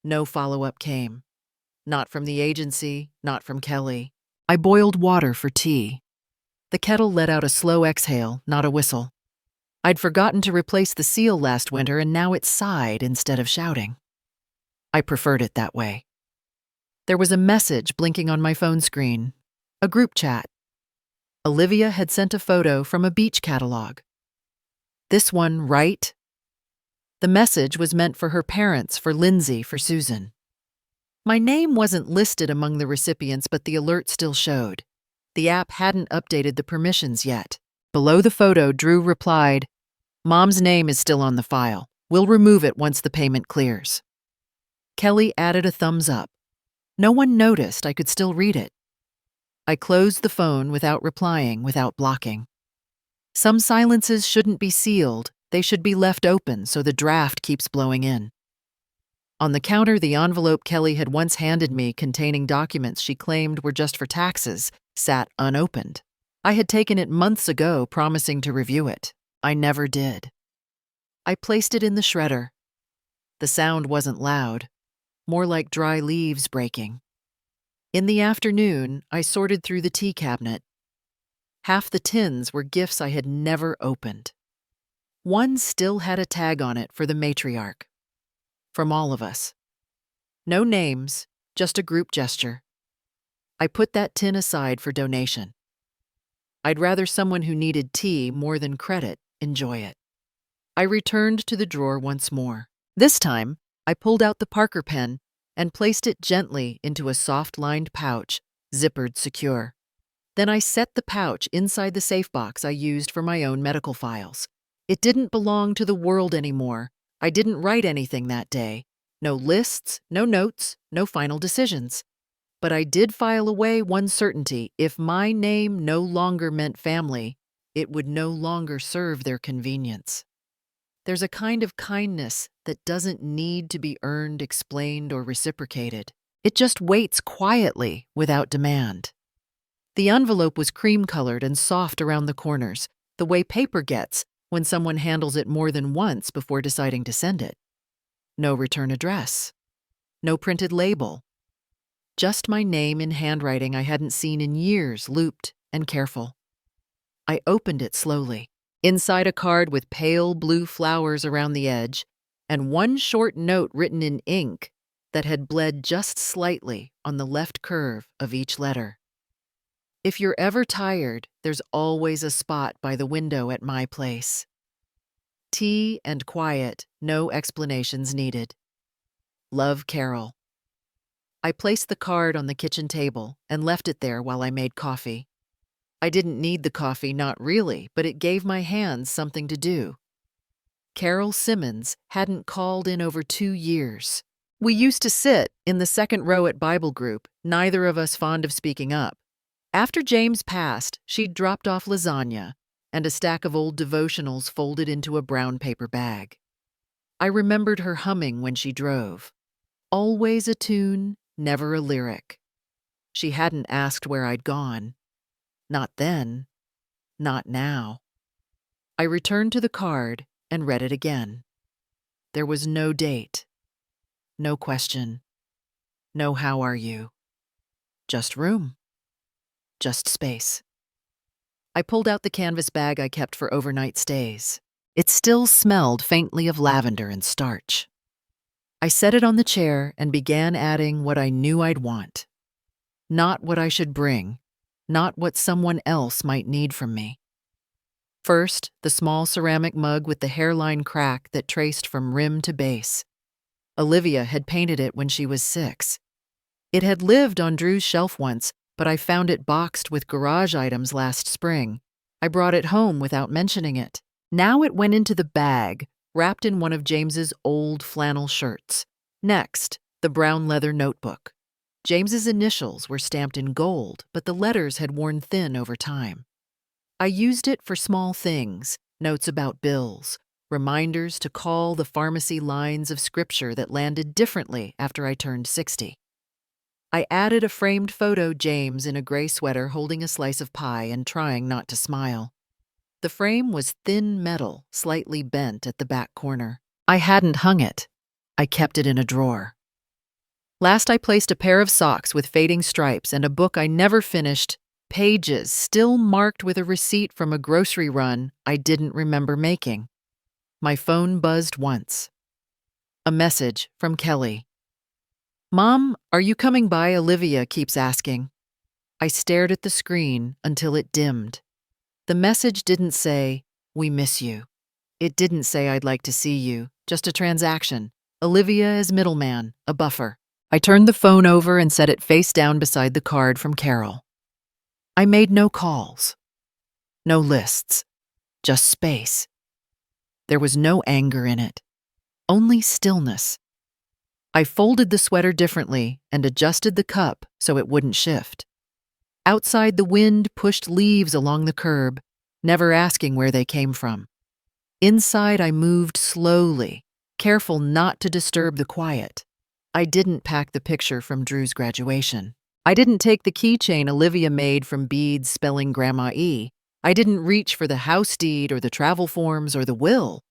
No follow-up came. Not from the agency, not from Kelly. I boiled water for tea. The kettle let out a slow exhale, not a whistle. I'd forgotten to replace the seal last winter, and now it sighed instead of shouting. I preferred it that way. There was a message blinking on my phone screen. A group chat. Olivia had sent a photo from a beach catalog. This one, right? The message was meant for her parents, for Lindsay, for Susan. My name wasn't listed among the recipients, but the alert still showed. The app hadn't updated the permissions yet. Below the photo, Drew replied, "Mom's name is still on the file. We'll remove it once the payment clears." Kelly added a thumbs up. No one noticed. I could still read it. I closed the phone without replying, without blocking. Some silences shouldn't be sealed. They should be left open so the draft keeps blowing in. On the counter, the envelope Kelly had once handed me containing documents she claimed were just for taxes sat unopened. I had taken it months ago, promising to review it. I never did. I placed it in the shredder. The sound wasn't loud, more like dry leaves breaking. In the afternoon, I sorted through the tea cabinet. Half the tins were gifts I had never opened. One still had a tag on it for the matriarch. From all of us. No names, just a group gesture. I put that tin aside for donation. I'd rather someone who needed tea more than credit enjoy it. I returned to the drawer once more. This time, I pulled out the Parker pen and placed it gently into a soft-lined pouch, zippered secure. Then I set the pouch inside the safe box I used for my own medical files. It didn't belong to the world anymore. I didn't write anything that day. No lists, no notes, no final decisions. But I did file away one certainty: if my name no longer meant family, it would no longer serve their convenience. There's a kind of kindness that doesn't need to be earned, explained, or reciprocated. It just waits quietly without demand. The envelope was cream-colored and soft around the corners, the way paper gets when someone handles it more than once before deciding to send it. No return address. No printed label. Just my name in handwriting I hadn't seen in years, looped and careful. I opened it slowly. Inside, a card with pale blue flowers around the edge, and one short note written in ink that had bled just slightly on the left curve of each letter. If you're ever tired, there's always a spot by the window at my place. Tea and quiet, no explanations needed. Love, Carol. I placed the card on the kitchen table and left it there while I made coffee. I didn't need the coffee, not really, but it gave my hands something to do. Carol Simmons hadn't called in over 2 years. We used to sit in the second row at Bible group, neither of us fond of speaking up. After James passed, she'd dropped off lasagna and a stack of old devotionals folded into a brown paper bag. I remembered her humming when she drove. Always a tune, never a lyric. She hadn't asked where I'd gone. Not then, not now. I returned to the card and read it again. There was no date, no question, no how are you. Just room, just space. I pulled out the canvas bag I kept for overnight stays. It still smelled faintly of lavender and starch. I set it on the chair and began adding what I knew I'd want. Not what I should bring. Not what someone else might need from me. First, the small ceramic mug with the hairline crack that traced from rim to base. Olivia had painted it when she was 6. It had lived on Drew's shelf once, but I found it boxed with garage items last spring. I brought it home without mentioning it. Now it went into the bag, wrapped in one of James's old flannel shirts. Next, the brown leather notebook. James's initials were stamped in gold, but the letters had worn thin over time. I used it for small things, notes about bills, reminders to call the pharmacy lines of scripture that landed differently after I turned 60. I added a framed photo James in a gray sweater holding a slice of pie and trying not to smile. The frame was thin metal, slightly bent at the back corner. I hadn't hung it. I kept it in a drawer. Last, I placed a pair of socks with fading stripes and a book I never finished, pages still marked with a receipt from a grocery run I didn't remember making. My phone buzzed once. A message from Kelly. "Mom, are you coming by? Olivia keeps asking." I stared at the screen until it dimmed. The message didn't say, "We miss you." It didn't say, "I'd like to see you," just a transaction. Olivia as middleman, a buffer. I turned the phone over and set it face down beside the card from Carol. I made no calls, no lists, just space. There was no anger in it, only stillness. I folded the sweater differently and adjusted the cup so it wouldn't shift. Outside, the wind pushed leaves along the curb, never asking where they came from. Inside, I moved slowly, careful not to disturb the quiet. I didn't pack the picture from Drew's graduation. I didn't take the keychain Olivia made from beads spelling Grandma E. I didn't reach for the house deed or the travel forms or the will.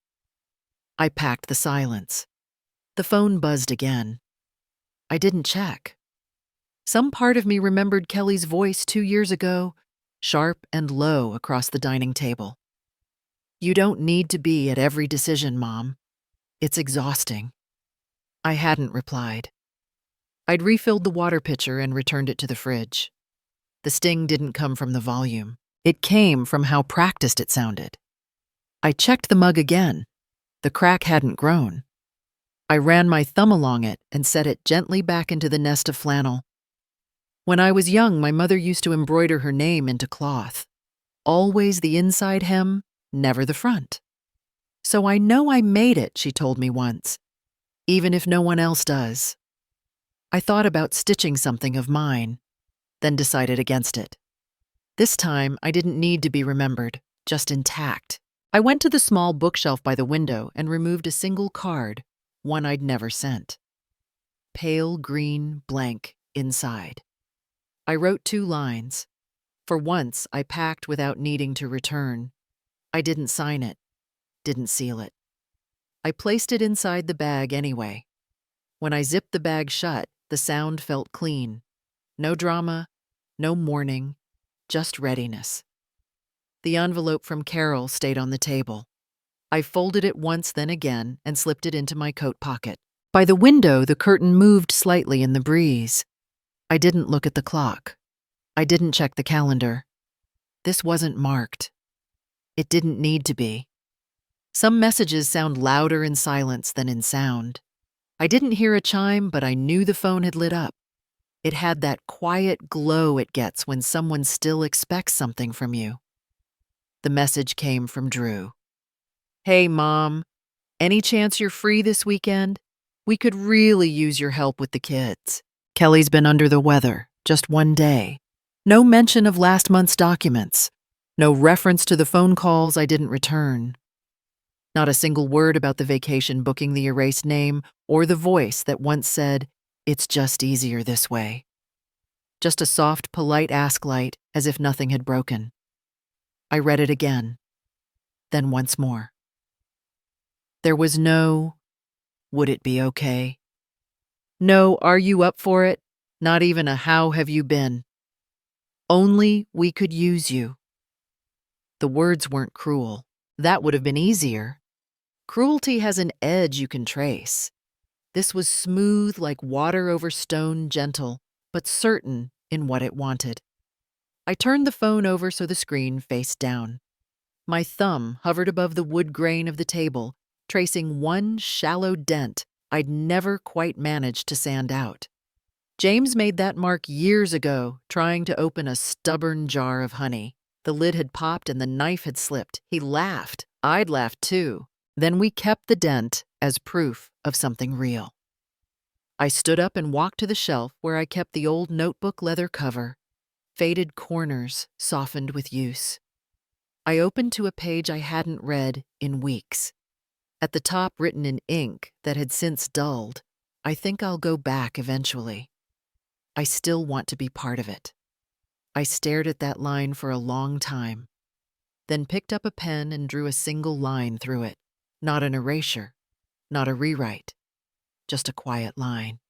I packed the silence. The phone buzzed again. I didn't check. Some part of me remembered Kelly's voice 2 years ago, sharp and low across the dining table. "You don't need to be at every decision, Mom. It's exhausting." I hadn't replied. I'd refilled the water pitcher and returned it to the fridge. The sting didn't come from the volume. It came from how practiced it sounded. I checked the mug again. The crack hadn't grown. I ran my thumb along it and set it gently back into the nest of flannel. When I was young, my mother used to embroider her name into cloth. Always the inside hem, never the front. "So I know I made it," she told me once, "even if no one else does." I thought about stitching something of mine, then decided against it. This time, I didn't need to be remembered, just intact. I went to the small bookshelf by the window and removed a single card, one I'd never sent. Pale green blank inside. I wrote 2 lines. For once, I packed without needing to return. I didn't sign it, didn't seal it. I placed it inside the bag anyway. When I zipped the bag shut, the sound felt clean. No drama, no mourning, just readiness. The envelope from Carol stayed on the table. I folded it once, then again, and slipped it into my coat pocket. By the window, the curtain moved slightly in the breeze. I didn't look at the clock. I didn't check the calendar. This wasn't marked. It didn't need to be. Some messages sound louder in silence than in sound. I didn't hear a chime, but I knew the phone had lit up. It had that quiet glow it gets when someone still expects something from you. The message came from Drew. "Hey, Mom, any chance you're free this weekend? We could really use your help with the kids. Kelly's been under the weather, just one day. No mention of last month's documents. No reference to the phone calls I didn't return. Not a single word about the vacation booking the erased name or the voice that once said, 'It's just easier this way.' Just a soft, polite ask light as if nothing had broken. I read it again, then once more. There was no, 'Would it be okay?' No, 'Are you up for it?' Not even a 'How have you been?' Only, 'We could use you.' The words weren't cruel. That would have been easier. Cruelty has an edge you can trace. This was smooth like water over stone, gentle, but certain in what it wanted. I turned the phone over so the screen faced down. My thumb hovered above the wood grain of the table, tracing one shallow dent I'd never quite managed to sand out. James made that mark years ago, trying to open a stubborn jar of honey. The lid had popped and the knife had slipped. He laughed. I'd laughed too. Then we kept the dent as proof of something real. I stood up and walked to the shelf where I kept the old notebook leather cover, faded corners softened with use. I opened to a page I hadn't read in weeks. At the top, written in ink that had since dulled, "I think I'll go back eventually. I still want to be part of it." I stared at that line for a long time, then picked up a pen and drew a single line through it. Not an erasure, not a rewrite, just a quiet line.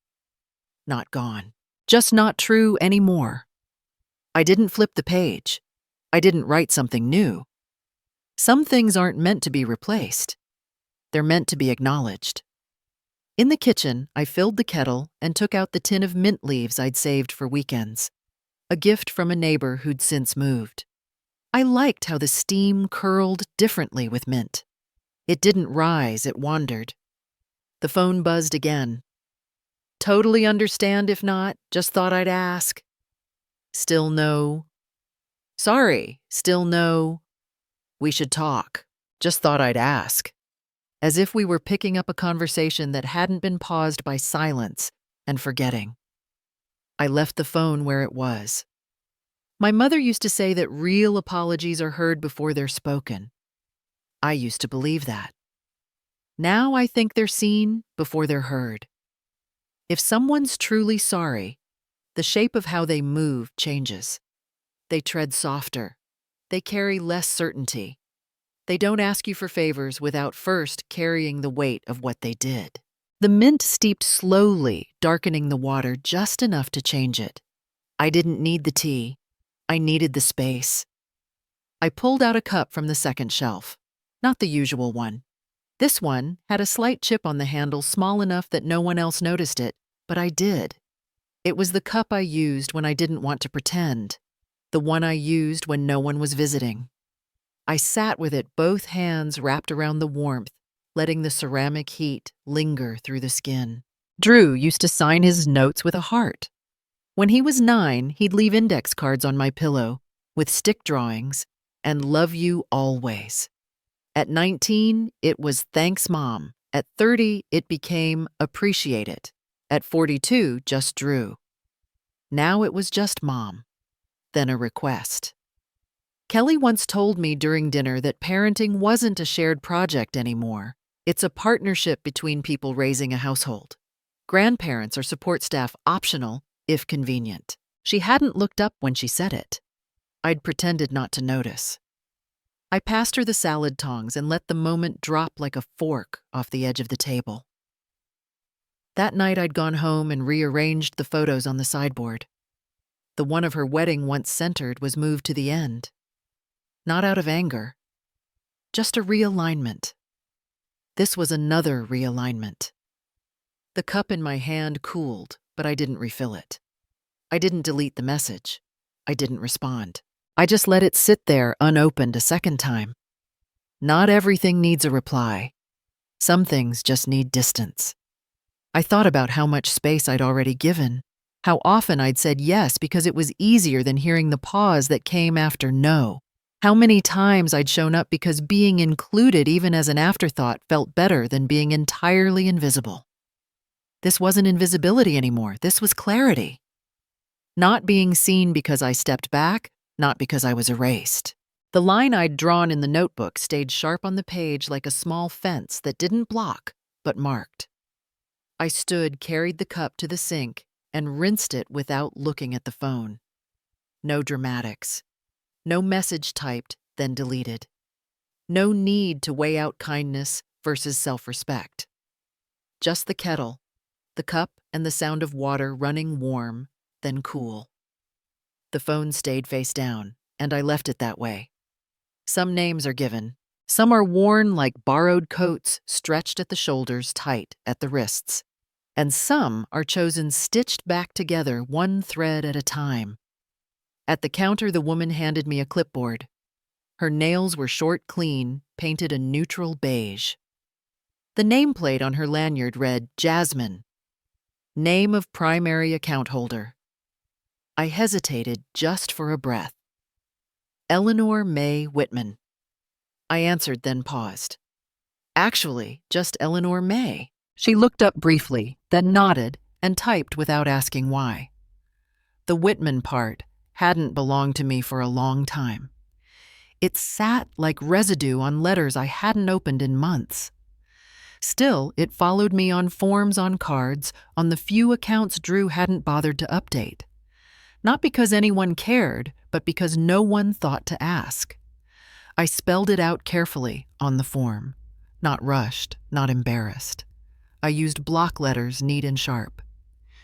Not gone, just not true anymore. I didn't flip the page. I didn't write something new. Some things aren't meant to be replaced. They're meant to be acknowledged. In the kitchen, I filled the kettle and took out the tin of mint leaves I'd saved for weekends. a gift from a neighbor who'd since moved. I liked how the steam curled differently with mint. It didn't rise, it wandered. The phone buzzed again. Totally understand if not, just thought I'd ask. Still no. Sorry, still no. We should talk. Just thought I'd ask. As if we were picking up a conversation that hadn't been paused by silence and forgetting. I left the phone where it was. My mother used to say that real apologies are heard before they're spoken. I used to believe that. Now I think they're seen before they're heard. If someone's truly sorry, the shape of how they move changes. They tread softer. They carry less certainty. They don't ask you for favors without first carrying the weight of what they did. The mint steeped slowly, darkening the water just enough to change it. I didn't need the tea. I needed the space. I pulled out a cup from the second shelf. Not the usual one. This one had a slight chip on the handle small enough that no one else noticed it, but I did. It was the cup I used when I didn't want to pretend. The one I used when no one was visiting. I sat with it, both hands wrapped around the warmth, letting the ceramic heat linger through the skin. Drew used to sign his notes with a heart. When he was 9, he'd leave index cards on my pillow with stick drawings and "Love you always." At 19, it was "Thanks, Mom." At 30, it became "Appreciate it." At 42, just Drew. Now it was just Mom. Then a request. Kelly once told me during dinner that parenting wasn't a shared project anymore. It's a partnership between people raising a household. Grandparents or support staff optional, if convenient. She hadn't looked up when she said it. I'd pretended not to notice. I passed her the salad tongs and let the moment drop like a fork off the edge of the table. That night I'd gone home and rearranged the photos on the sideboard. The one of her wedding once centered was moved to the end. Not out of anger, just a realignment. This was another realignment. The cup in my hand cooled, but I didn't refill it. I didn't delete the message. I didn't respond. I just let it sit there unopened a second time. Not everything needs a reply. Some things just need distance. I thought about how much space I'd already given, how often I'd said yes because it was easier than hearing the pause that came after no. How many times I'd shown up because being included, even as an afterthought, felt better than being entirely invisible. This wasn't invisibility anymore. This was clarity. Not being seen because I stepped back, not because I was erased. The line I'd drawn in the notebook stayed sharp on the page like a small fence that didn't block, but marked. I stood, carried the cup to the sink, and rinsed it without looking at the phone. No dramatics. No message typed, then deleted. No need to weigh out kindness versus self-respect. Just the kettle, the cup, and the sound of water running warm, then cool. The phone stayed face down, and I left it that way. Some names are given. Some are worn like borrowed coats, stretched at the shoulders, tight at the wrists. And some are chosen stitched back together, one thread at a time. At the counter, the woman handed me a clipboard. Her nails were short, clean, painted a neutral beige. The nameplate on her lanyard read Jasmine, name of primary account holder. I hesitated just for a breath. Eleanor May Whitman. I answered, then paused. Actually, just Eleanor May. She looked up briefly, then nodded and typed without asking why. The Whitman part hadn't belonged to me for a long time. It sat like residue on letters I hadn't opened in months. Still, it followed me on forms on cards, on the few accounts Drew hadn't bothered to update. Not because anyone cared, but because no one thought to ask. I spelled it out carefully on the form, not rushed, not embarrassed. I used block letters, neat and sharp.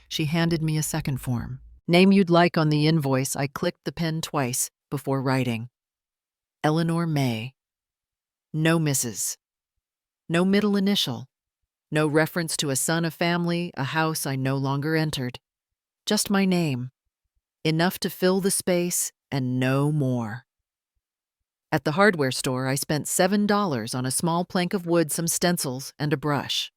She handed me a second form. Name you'd like on the invoice. I clicked the pen twice before writing. Eleanor May. No Mrs. No middle initial. No reference to a son, a family, a house I no longer entered. Just my name. enough to fill the space and no more. At the hardware store, I spent $7 on a small plank of wood, some stencils, and a brush.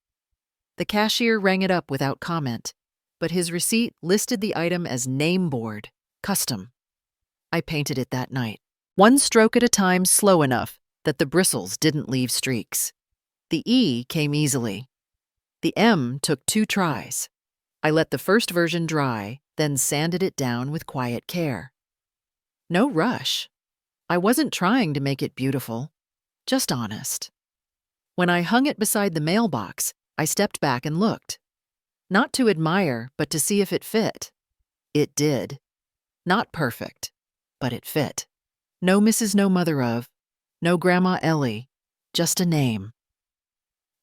The cashier rang it up without comment, but his receipt listed the item as name board, custom. I painted it that night, one stroke at a time, slow enough that the bristles didn't leave streaks. The E came easily. The M took 2 tries. I let the first version dry, then sanded it down with quiet care. No rush. I wasn't trying to make it beautiful, just honest. When I hung it beside the mailbox, I stepped back and looked. Not to admire, but to see if it fit. It did. Not perfect, but it fit. No Mrs. No Mother of, no Grandma Ellie, just a name.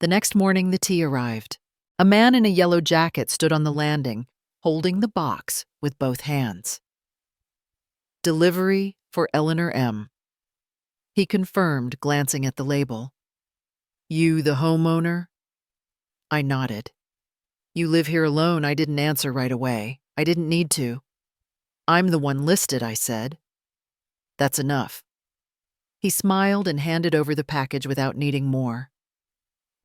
The next morning, the tea arrived. A man in a yellow jacket stood on the landing, holding the box with both hands. Delivery for Eleanor M. He confirmed, glancing at the label. You the homeowner? I nodded. You live here alone. I didn't answer right away. I didn't need to. I'm the one listed, I said. That's enough. He smiled and handed over the package without needing more.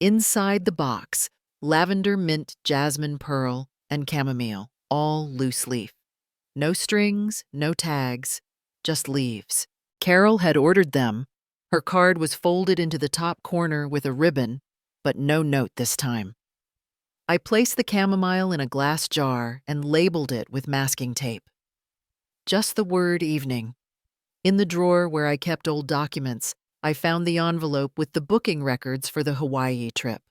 Inside the box, lavender, mint, jasmine, pearl, and chamomile, all loose leaf. No strings, no tags, just leaves. Carol had ordered them. Her card was folded into the top corner with a ribbon, but no note this time. I placed the chamomile in a glass jar and labeled it with masking tape. Just the word evening. In the drawer where I kept old documents, I found the envelope with the booking records for the Hawaii trip.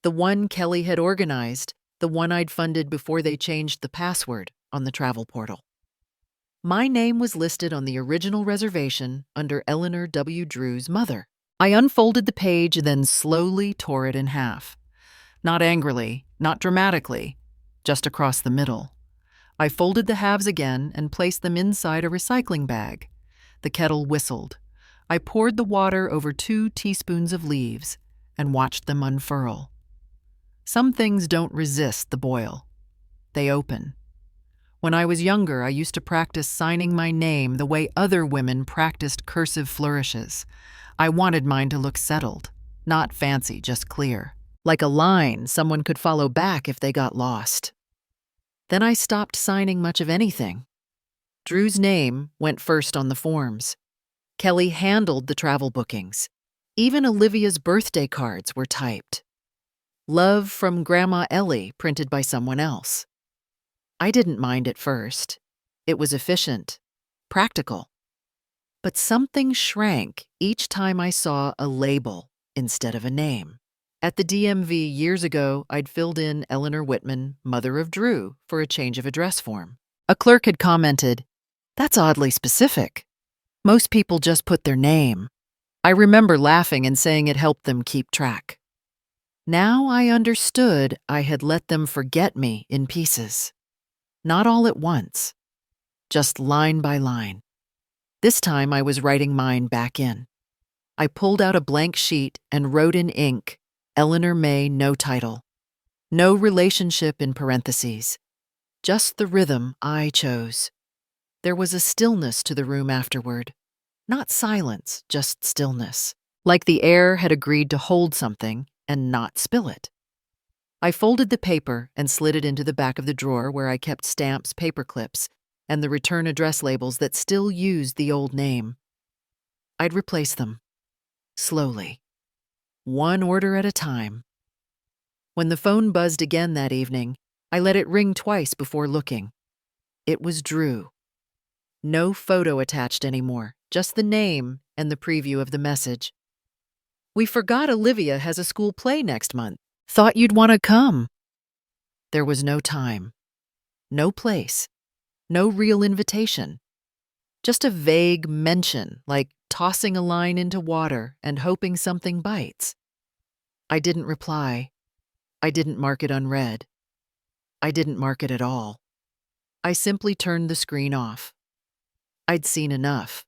The one Kelly had organized, the one I'd funded before they changed the password on the travel portal. My name was listed on the original reservation under Eleanor W. Drew's mother. I unfolded the page, then slowly tore it in half. Not angrily, not dramatically, just across the middle. I folded the halves again and placed them inside a recycling bag. The kettle whistled. I poured the water over 2 teaspoons of leaves and watched them unfurl. Some things don't resist the boil. They open. When I was younger, I used to practice signing my name the way other women practiced cursive flourishes. I wanted mine to look settled, not fancy, just clear. Like a line someone could follow back if they got lost. Then I stopped signing much of anything. Drew's name went first on the forms. Kelly handled the travel bookings. Even Olivia's birthday cards were typed. Love from Grandma Ellie printed by someone else. I didn't mind at first. It was efficient, practical. But something shrank each time I saw a label instead of a name. At the DMV years ago, I'd filled in Eleanor Whitman, mother of Drew, for a change of address form. A clerk had commented, "That's oddly specific. Most people just put their name." I remember laughing and saying it helped them keep track. Now I understood I had let them forget me in pieces. Not all at once, just line by line. This time I was writing mine back in. I pulled out a blank sheet and wrote in ink, Eleanor May, no title. No relationship in parentheses. Just the rhythm I chose. There was a stillness to the room afterward. Not silence, just stillness. Like the air had agreed to hold something and not spill it. I folded the paper and slid it into the back of the drawer where I kept stamps, paper clips, and the return address labels that still used the old name. I'd replace them. Slowly. One order at a time. When the phone buzzed again that evening, I let it ring twice before looking. It was Drew. No photo attached anymore, just the name and the preview of the message. We forgot Olivia has a school play next month. Thought you'd want to come. There was no time, no place, no real invitation. Just a vague mention, like tossing a line into water and hoping something bites. I didn't reply. I didn't mark it unread. I didn't mark it at all. I simply turned the screen off. I'd seen enough.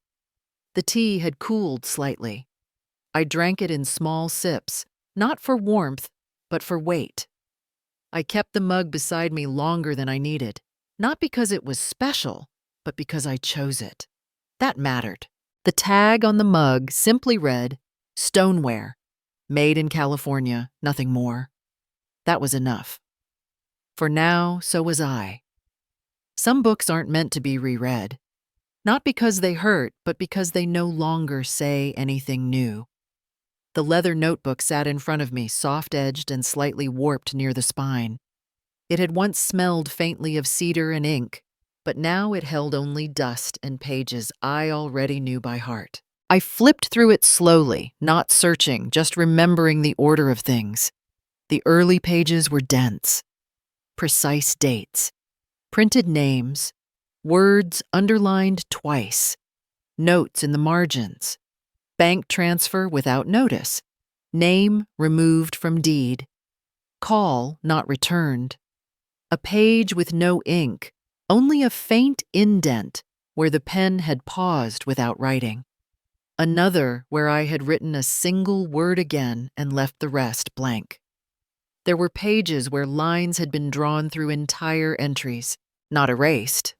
The tea had cooled slightly. I drank it in small sips, not for warmth, but for weight. I kept the mug beside me longer than I needed, not because it was special, but because I chose it. That mattered. The tag on the mug simply read, "Stoneware, made in California, nothing more." That was enough. For now, so was I. Some books aren't meant to be reread. Not because they hurt, but because they no longer say anything new. The leather notebook sat in front of me, soft-edged and slightly warped near the spine. It had once smelled faintly of cedar and ink, but now it held only dust and pages I already knew by heart. I flipped through it slowly, not searching, just remembering the order of things. The early pages were dense. Precise dates. Printed names. Words underlined twice. Notes in the margins. Bank transfer without notice. Name removed from deed. Call not returned. A page with no ink, only a faint indent where the pen had paused without writing. Another where I had written a single word again and left the rest blank. There were pages where lines had been drawn through entire entries, not erased,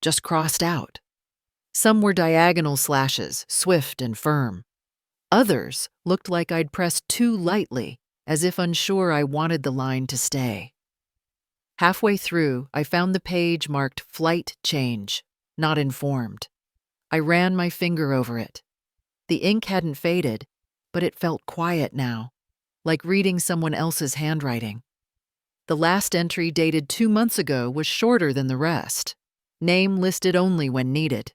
just crossed out. Some were diagonal slashes, swift and firm. Others looked like I'd pressed too lightly, as if unsure I wanted the line to stay. Halfway through, I found the page marked "Flight Change," not informed. I ran my finger over it. The ink hadn't faded, but it felt quiet now, like reading someone else's handwriting. The last entry, dated 2 months ago, was shorter than the rest. Name listed only when needed.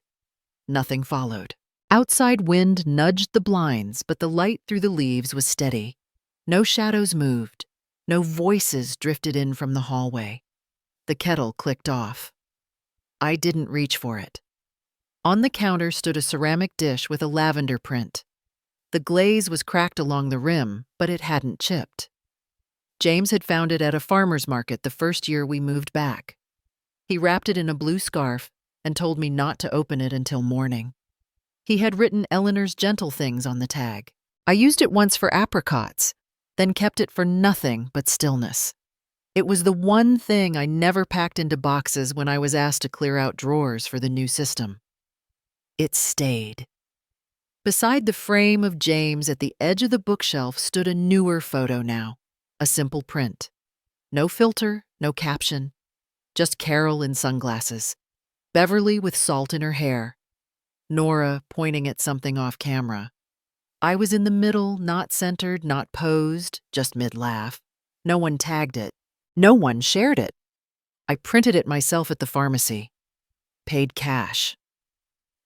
Nothing followed. Outside wind nudged the blinds, but the light through the leaves was steady. No shadows moved. No voices drifted in from the hallway. The kettle clicked off. I didn't reach for it. On the counter stood a ceramic dish with a lavender print. The glaze was cracked along the rim, but it hadn't chipped. James had found it at a farmer's market the first year we moved back. He wrapped it in a blue scarf and told me not to open it until morning. He had written Eleanor's gentle things on the tag. I used it once for apricots, then kept it for nothing but stillness. It was the one thing I never packed into boxes when I was asked to clear out drawers for the new system. It stayed. Beside the frame of James at the edge of the bookshelf stood a newer photo now, a simple print. No filter, no caption, just Carol in sunglasses, Beverly with salt in her hair, Nora pointing at something off camera. I was in the middle, not centered, not posed, just mid-laugh. No one tagged it. No one shared it. I printed it myself at the pharmacy. Paid cash.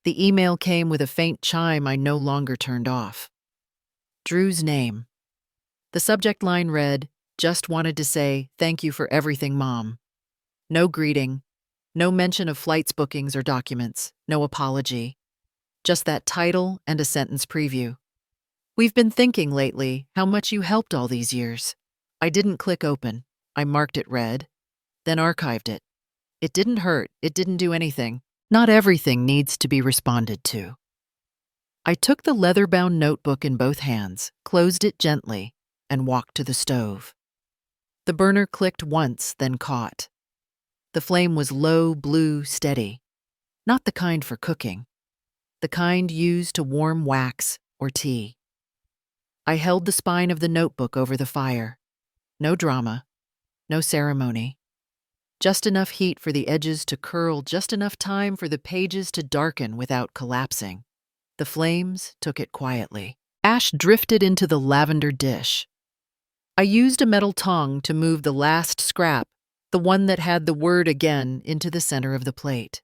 The email came with a faint chime I no longer turned off. Drew's name. The subject line read, "Just wanted to say thank you for everything, Mom." No greeting, no mention of flights bookings or documents, no apology. Just that title and a sentence preview. "We've been thinking lately how much you helped all these years." I didn't click open. I marked it read, then archived it. It didn't hurt. It didn't do anything. Not everything needs to be responded to. I took the leather-bound notebook in both hands, closed it gently, and walked to the stove. The burner clicked once, then caught. The flame was low, blue, steady. Not the kind for cooking. The kind used to warm wax or tea. I held the spine of the notebook over the fire. No drama, no ceremony. Just enough heat for the edges to curl, just enough time for the pages to darken without collapsing. The flames took it quietly. Ash drifted into the lavender dish. I used a metal tongue to move the last scrap, the one that had the word again, into the center of the plate.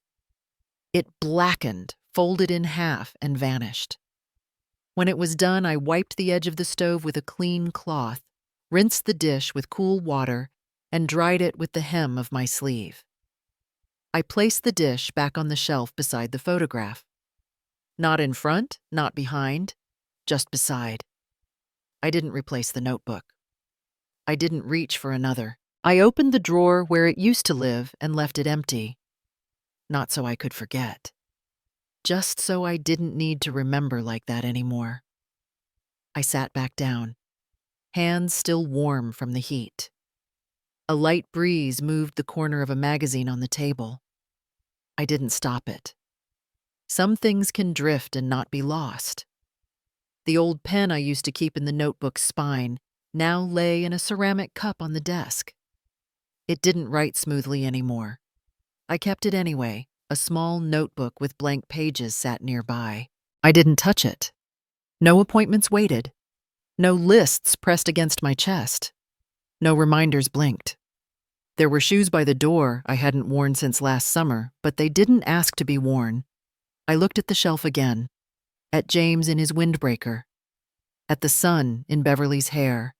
It blackened, folded in half, and vanished. When it was done, I wiped the edge of the stove with a clean cloth, rinsed the dish with cool water, and dried it with the hem of my sleeve. I placed the dish back on the shelf beside the photograph. Not in front, not behind, just beside. I didn't replace the notebook. I didn't reach for another. I opened the drawer where it used to live and left it empty. Not so I could forget. Just so I didn't need to remember like that anymore. I sat back down, hands still warm from the heat. A light breeze moved the corner of a magazine on the table. I didn't stop it. Some things can drift and not be lost. The old pen I used to keep in the notebook's spine now lay in a ceramic cup on the desk. It didn't write smoothly anymore. I kept it anyway. A small notebook with blank pages sat nearby. I didn't touch it. No appointments waited. No lists pressed against my chest. No reminders blinked. There were shoes by the door I hadn't worn since last summer, but they didn't ask to be worn. I looked at the shelf again, at James in his windbreaker, at the sun in Beverly's hair,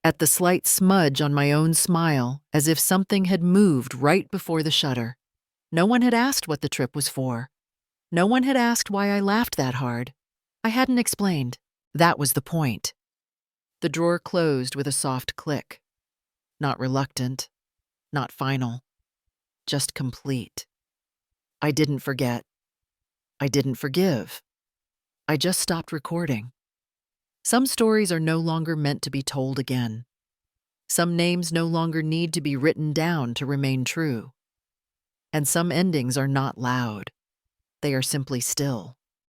at the slight smudge on my own smile, as if something had moved right before the shutter. No one had asked what the trip was for. No one had asked why I laughed that hard. I hadn't explained. That was the point. The drawer closed with a soft click. Not reluctant, not final, just complete. I didn't forget. I didn't forgive. I just stopped recording. Some stories are no longer meant to be told again. Some names no longer need to be written down to remain true. And some endings are not loud. They are simply still.